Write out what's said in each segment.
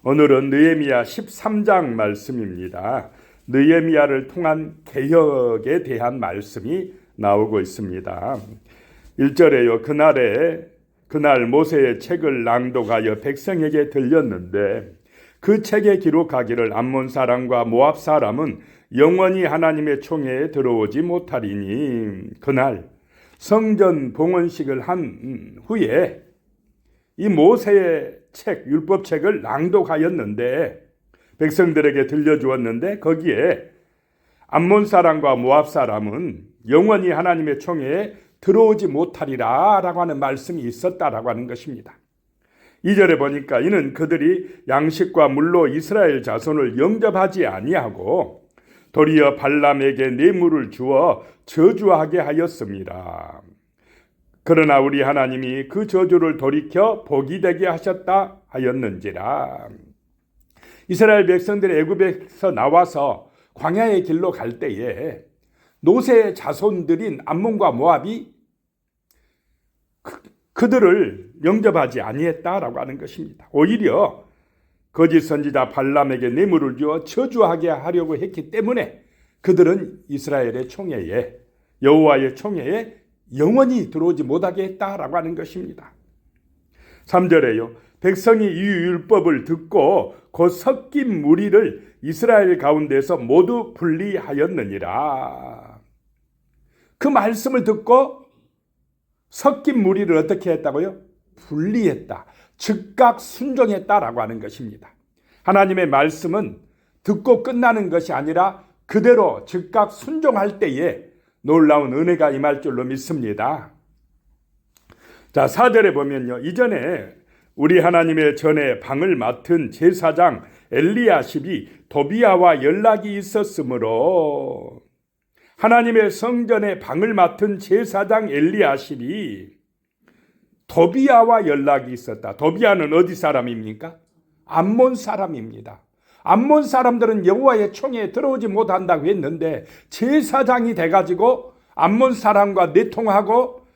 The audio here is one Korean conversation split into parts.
오늘은 느헤미야 13장 말씀입니다. 느헤미야를 통한 개혁에 대한 말씀이 나오고 있습니다. 1절에요. 그날 모세의 책을 낭독하여 백성에게 들렸는데 그 책에 기록하기를 암몬 사람과 모압 사람은 영원히 하나님의 총회에 들어오지 못하리니, 그날 성전 봉헌식을 한 후에 이 모세의 책, 율법책을 낭독하였는데 백성들에게 들려주었는데 거기에 암몬 사람과 모압 사람은 영원히 하나님의 총회에 들어오지 못하리라 라고 하는 말씀이 있었다라고 하는 것입니다. 2절에 보니까 이는 그들이 양식과 물로 이스라엘 자손을 영접하지 아니하고 도리어 발람에게 뇌물을 주어 저주하게 하였습니다. 그러나 우리 하나님이 그 저주를 돌이켜 복이 되게 하셨다 하였는지라. 이스라엘 백성들이 애굽에서 나와서 광야의 길로 갈 때에 노새의 자손들인 암몬과 모압이 그들을 영접하지 아니했다라고 하는 것입니다. 오히려 거짓 선지자 발람에게 뇌물을 주어 저주하게 하려고 했기 때문에 그들은 이스라엘의 총회에, 여호와의 총회에 영원히 들어오지 못하게 했다라고 하는 것입니다. 3절에요. 백성이 이 율법을 듣고 곧 섞인 무리를 이스라엘 가운데서 모두 분리하였느니라. 그 말씀을 듣고 섞인 무리를 어떻게 했다고요? 분리했다. 즉각 순종했다라고 하는 것입니다. 하나님의 말씀은 듣고 끝나는 것이 아니라 그대로 즉각 순종할 때에 놀라운 은혜가 임할 줄로 믿습니다. 자, 4절에 보면요. 이전에 우리 하나님의 전에 방을 맡은 제사장 엘리야십이 도비야와 연락이 있었으므로 하나님의 성전에 방을 맡은 제사장 엘리야십이 도비야와 연락이 있었다. 도비야는 어디 사람입니까? 암몬 사람입니다. 암몬 사람들은 여호와의 총회에 들어오지 못한다고 했는데 제사장이 돼가지고 암몬 사람과 내통하고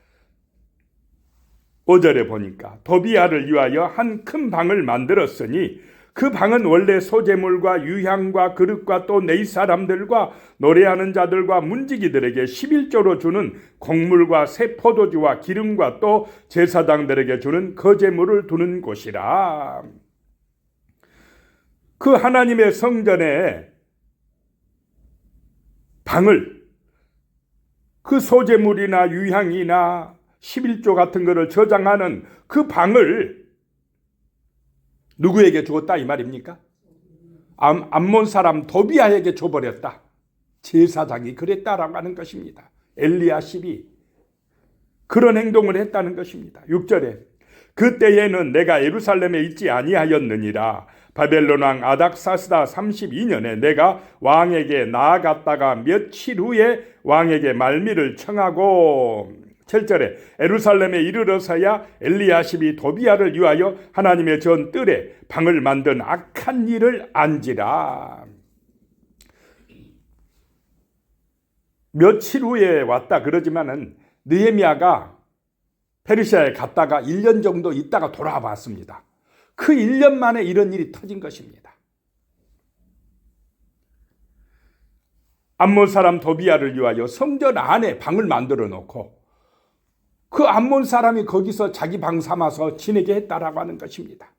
5절에 보니까 도비야를 위하여 한 큰 방을 만들었으니 그 방은 원래 소재물과 유향과 그릇과 또 네 사람들과 노래하는 자들과 문지기들에게 11조로 주는 곡물과 새 포도주와 기름과 또 제사장들에게 주는 거제물을 두는 곳이라. 그 하나님의 성전에 방을, 그 소재물이나 유향이나 11조 같은 것을 저장하는 그 방을 누구에게 주었다 이 말입니까? 암몬 사람 도비야에게 줘버렸다. 제사장이 그랬다라고 하는 것입니다. 엘리야십이 그런 행동을 했다는 것입니다. 6절에 그때에는 내가 예루살렘에 있지 아니하였느니라. 바벨론 왕 아닥사스다 32년에 내가 왕에게 나아갔다가 며칠 후에 왕에게 말미를 청하고 7절에 예루살렘에 이르러서야 엘리야십이 도비야를 위하여 하나님의 전 뜰에 방을 만든 악한 일을 안지라. 며칠 후에 왔다 그러지만은 느헤미야가 페르시아에 갔다가 1년 정도 있다가 돌아와 봤습니다. 그 1년 만에 이런 일이 터진 것입니다. 암몬 사람 도비야를 위하여 성전 안에 방을 만들어 놓고 그 암몬 사람이 거기서 자기 방 삼아서 지내게 했다라고 하는 것입니다.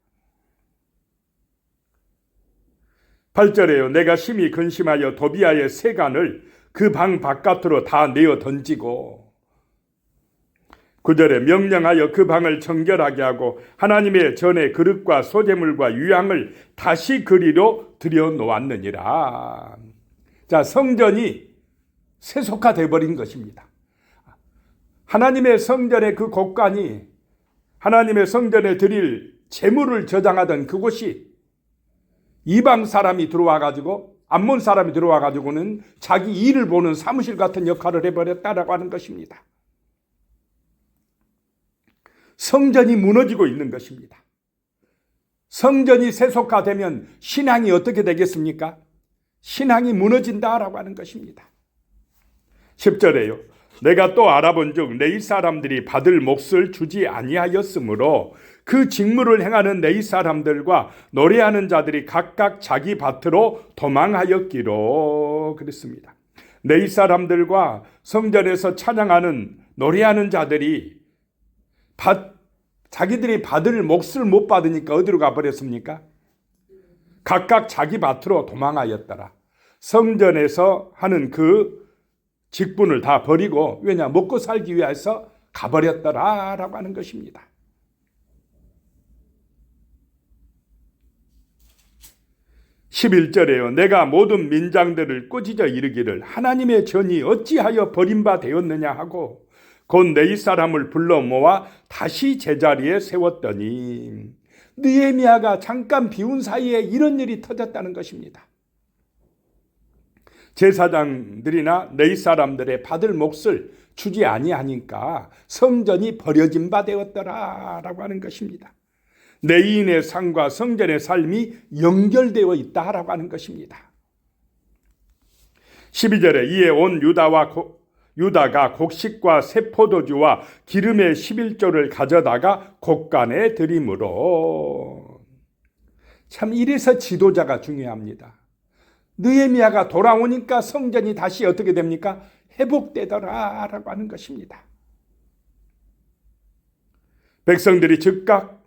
8절에요. 내가 심히 근심하여 도비야의 세간을 그 방 바깥으로 다 내어 던지고 9절에 명령하여 그 방을 정결하게 하고 하나님의 전에 그릇과 소재물과 유향을 다시 그리로 들여놓았느니라. 자, 성전이 세속화되어 버린 것입니다. 하나님의 성전의 그 곳간이 하나님의 성전에 드릴 제물을 저장하던 그곳이 이방 사람이 들어와가지고 암몬 사람이 들어와가지고는 자기 일을 보는 사무실 같은 역할을 해버렸다라고 하는 것입니다. 성전이 무너지고 있는 것입니다. 성전이 세속화되면 신앙이 어떻게 되겠습니까? 신앙이 무너진다라고 하는 것입니다. 10절에요. 내가 또 알아본 즉 내 이 사람들이 받을 몫을 주지 아니하였으므로 그 직무를 행하는 네이 사람들과 노래하는 자들이 각각 자기 밭으로 도망하였기로 그랬습니다. 네이 사람들과 성전에서 찬양하는 노래하는 자들이 자기들이 받을 몫을 못 받으니까 어디로 가버렸습니까? 각각 자기 밭으로 도망하였더라. 성전에서 하는 그 직분을 다 버리고 왜냐 먹고 살기 위해서 가버렸더라 라고 하는 것입니다. 11절에요. 내가 모든 민장들을 꾸짖어 이르기를 하나님의 전이 어찌하여 버림바 되었느냐 하고 곧 네이 사람을 불러 모아 다시 제자리에 세웠더니 느헤미야가 잠깐 비운 사이에 이런 일이 터졌다는 것입니다. 제사장들이나 네이 사람들의 받을 몫을 주지 아니하니까 성전이 버려진 바 되었더라라고 하는 것입니다. 네인의 삶과 성전의 삶이 연결되어 있다라고 하는 것입니다. 12절에 이에 온 유다가 곡식과 새 포도주와 기름의 11조를 가져다가 곡간에 드림으로. 참 이래서 지도자가 중요합니다. 느헤미야가 돌아오니까 성전이 다시 어떻게 됩니까? 회복되더라라고 하는 것입니다. 백성들이 즉각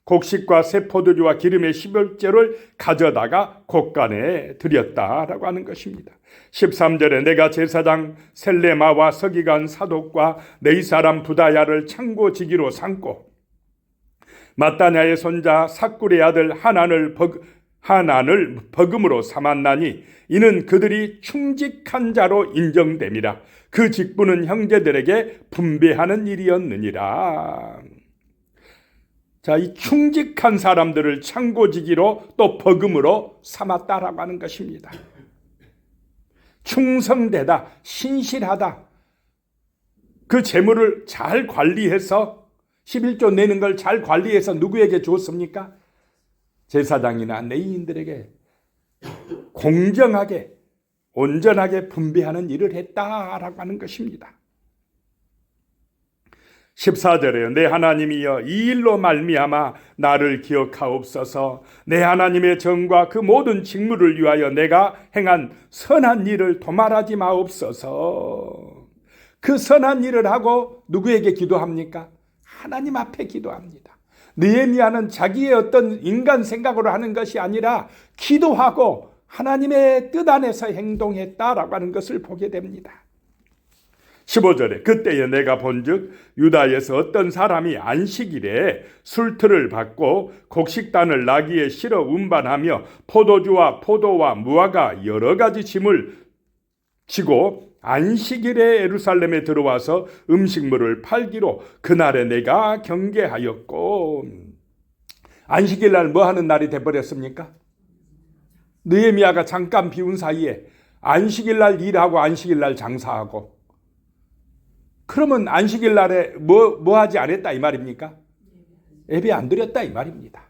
곡식과 새 포도주와 기름의 11조를 가져다가 곡간에 드렸다라고 하는 것입니다. 13절에 내가 제사장 셀레마와 서기관 사독과 네이 사람 부다야를 창고지기로 삼고 마따냐의 손자 삭굴의 아들 하난을 버금으로 삼았나니 이는 그들이 충직한 자로 인정됨이라. 그 직분은 형제들에게 분배하는 일이었느니라. 자, 이 충직한 사람들을 창고지기로 또 버금으로 삼았다라고 하는 것입니다. 충성되다, 신실하다. 그 재물을 잘 관리해서 11조 내는 걸 잘 관리해서 누구에게 줬습니까? 제사장이나 레위인들에게 공정하게 온전하게 분배하는 일을 했다라고 하는 것입니다. 14절에요. 내 하나님이여 이 일로 말미암아 나를 기억하옵소서. 내 하나님의 정과 그 모든 직무를 위하여 내가 행한 선한 일을 도말하지 마옵소서. 그 선한 일을 하고 누구에게 기도합니까? 하나님 앞에 기도합니다. 느헤미야는 자기의 어떤 인간 생각으로 하는 것이 아니라 기도하고 하나님의 뜻 안에서 행동했다라고 하는 것을 보게 됩니다. 15절에 그때에 내가 본즉 유다에서 어떤 사람이 안식일에 술틀을 받고 곡식단을 나귀에 실어 운반하며 포도주와 포도와 무화과 여러 가지 짐을 지고 안식일에 예루살렘에 들어와서 음식물을 팔기로 그날에 내가 경계하였고. 안식일날 뭐 하는 날이 돼버렸습니까? 느헤미야가 잠깐 비운 사이에 안식일날 일하고 안식일날 장사하고. 그러면 안식일날에 뭐 하지 않았다 이 말입니까? 예배 안 드렸다 이 말입니다.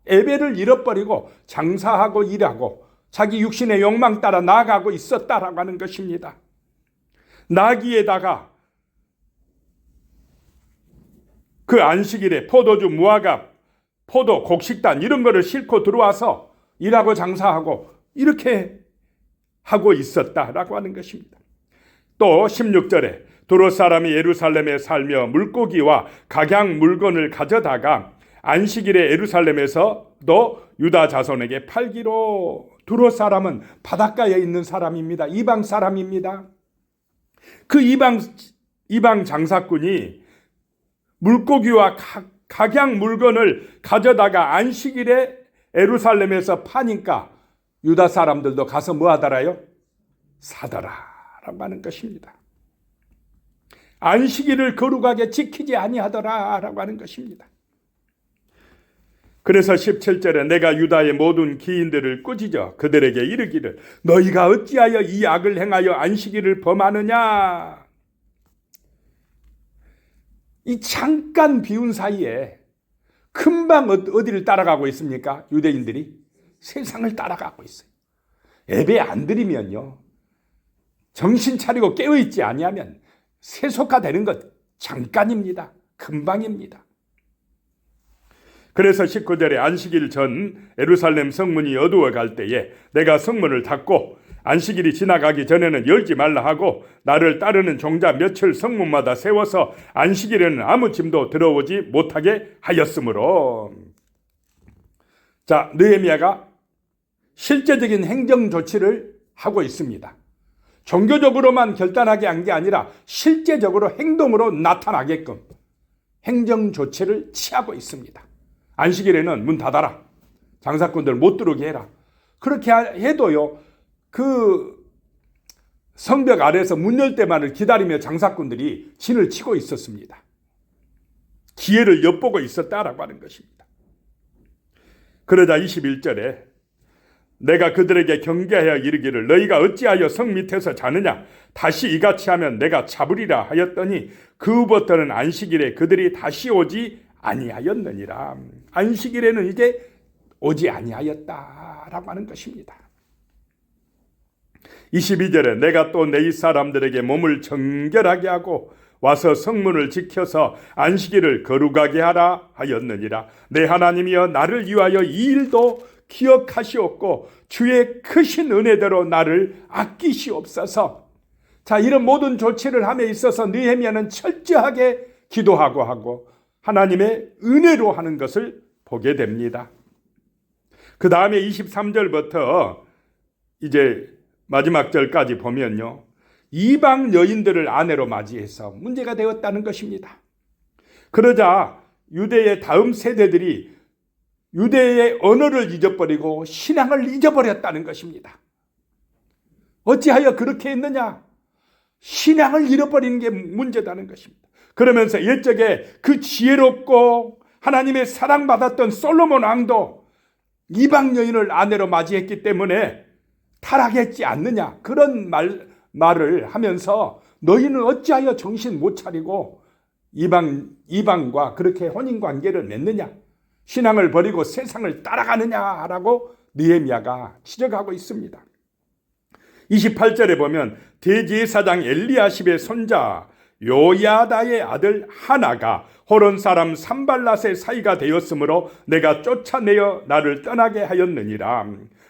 예배를 잃어버리고 장사하고 일하고 자기 육신의 욕망 따라 나아가고 있었다라고 하는 것입니다. 나귀에다가 그 안식일에 포도주, 무화과, 포도, 곡식단 이런 거를 싣고 들어와서 일하고 장사하고 이렇게 하고 있었다라고 하는 것입니다. 또 16절에 두로 사람이 예루살렘에 살며 물고기와 각양 물건을 가져다가 안식일에 예루살렘에서도 유다 자손에게 팔기로. 두로 사람은 바닷가에 있는 사람입니다. 이방 사람입니다. 그 이방 장사꾼이 물고기와 각양 물건을 가져다가 안식일에 예루살렘에서 파니까 유다 사람들도 가서 뭐 하더라요? 사더라라고 하는 것입니다. 안식일을 거룩하게 지키지 아니하더라라고 하는 것입니다. 그래서 17절에 내가 유다의 모든 기인들을 꾸짖어 그들에게 이르기를 너희가 어찌하여 이 악을 행하여 안식일을 범하느냐. 이 잠깐 비운 사이에 금방 어디를 따라가고 있습니까? 유대인들이 세상을 따라가고 있어요. 예배 안 드리면요, 정신 차리고 깨어있지 아니하면 세속화되는 것 잠깐입니다. 금방입니다. 그래서 19절에 안식일 전 예루살렘 성문이 어두워 갈 때에 내가 성문을 닫고 안식일이 지나가기 전에는 열지 말라 하고 나를 따르는 종자 며칠 성문마다 세워서 안식일에는 아무 짐도 들어오지 못하게 하였으므로. 자, 느헤미야가 실제적인 행정 조치를 하고 있습니다. 종교적으로만 결단하게 한 게 아니라 실제적으로 행동으로 나타나게끔 행정 조치를 취하고 있습니다. 안식일에는 문 닫아라. 장사꾼들 못 들어오게 해라. 그렇게 해도요, 그 성벽 아래에서 문 열 때만을 기다리며 장사꾼들이 진을 치고 있었습니다. 기회를 엿보고 있었다라고 하는 것입니다. 그러자 21절에 내가 그들에게 경계하여 이르기를 너희가 어찌하여 성 밑에서 자느냐 다시 이같이 하면 내가 잡으리라 하였더니 그 후부터는 안식일에 그들이 다시 오지 아니하였느니라. 안식일에는 이제 오지 아니하였다라고 하는 것입니다. 22절에 내가 또 내 사람들에게 몸을 정결하게 하고 와서 성문을 지켜서 안식일을 거룩하게 하라 하였느니라. 내 하나님이여 나를 위하여 이 일도 기억하시옵고 주의 크신 은혜대로 나를 아끼시옵소서. 자, 이런 모든 조치를 함에 있어서 느헤미야는 철저하게 기도하고 하고 하나님의 은혜로 하는 것을 보게 됩니다. 그 다음에 23절부터 이제 마지막 절까지 보면요, 이방 여인들을 아내로 맞이해서 문제가 되었다는 것입니다. 그러자 유대의 다음 세대들이 유대의 언어를 잊어버리고 신앙을 잊어버렸다는 것입니다. 어찌하여 그렇게 했느냐? 신앙을 잃어버리는 게 문제다는 것입니다. 그러면서 옛적에 그 지혜롭고 하나님의 사랑받았던 솔로몬 왕도 이방 여인을 아내로 맞이했기 때문에 타락했지 않느냐, 그런 말을 하면서 너희는 어찌하여 정신 못 차리고 이방과 그렇게 혼인관계를 맺느냐, 신앙을 버리고 세상을 따라가느냐라고 느헤미야가 지적하고 있습니다. 28절에 보면 대제사장 엘리야십의 손자 요야다의 아들 하나가 호론 사람 산발랏의 사이가 되었으므로 내가 쫓아내어 나를 떠나게 하였느니라.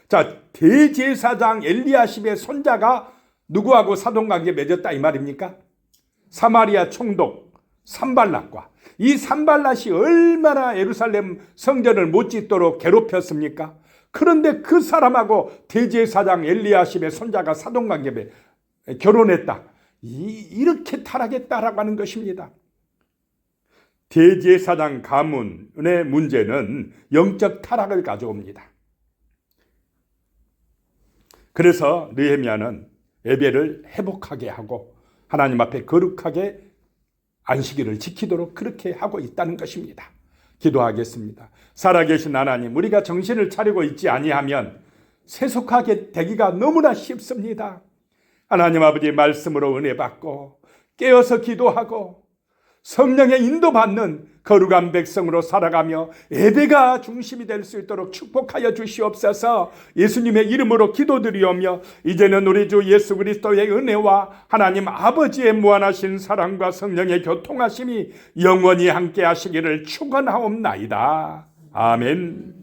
자, 대제사장 엘리야십의 손자가 누구하고 사돈관계 맺었다 이 말입니까? 사마리아 총독 산발랏과. 이 산발랏이 얼마나 예루살렘 성전을 못 짓도록 괴롭혔습니까? 그런데 그 사람하고 대제사장 엘리야십의 손자가 사돈관계 결혼했다. 이렇게 타락했다라고 하는 것입니다. 대제사장 가문의 문제는 영적 타락을 가져옵니다. 그래서 느헤미야는 예배를 회복하게 하고 하나님 앞에 거룩하게 안식일을 지키도록 그렇게 하고 있다는 것입니다. 기도하겠습니다. 살아계신 하나님, 우리가 정신을 차리고 있지 아니하면 세속하게 되기가 너무나 쉽습니다. 하나님 아버지의 말씀으로 은혜 받고 깨어서 기도하고 성령의 인도받는 거룩한 백성으로 살아가며 예배가 중심이 될 수 있도록 축복하여 주시옵소서. 예수님의 이름으로 기도드리오며 이제는 우리 주 예수 그리스도의 은혜와 하나님 아버지의 무한하신 사랑과 성령의 교통하심이 영원히 함께 하시기를 축원하옵나이다. 아멘.